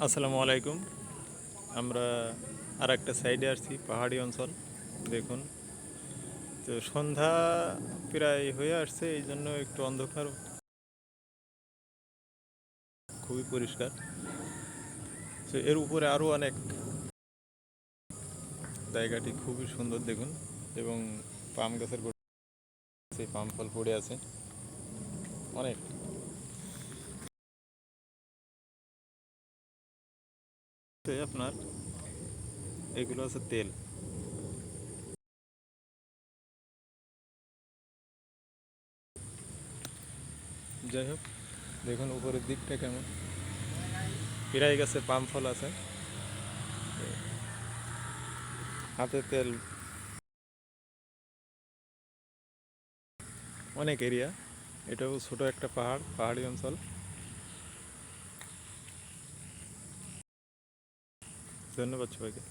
আসসালামু আলাইকুম। আমরা আর একটা সাইডে আসছি, পাহাড়ি অঞ্চল। দেখুন, তো সন্ধ্যা প্রায় হয়ে আসছে, এই জন্য একটু অন্ধকার, খুবই পরিষ্কার। তো এর উপরে আরও অনেক, জায়গাটি খুবই সুন্দর দেখুন। এবং পাম গাছের গোড়ায় পাম ফল পড়ে আছে অনেক। আপনার এগুলো আছে তেল। যাই হোক, দেখুন উপরের দিকটা কেমন, প্রায় গাছে পাম ফল আছে, হাতে তেল, অনেক এরিয়া। এটাও ছোট একটা পাহাড়ি অঞ্চল। ধন্যবাদ সবাইকে।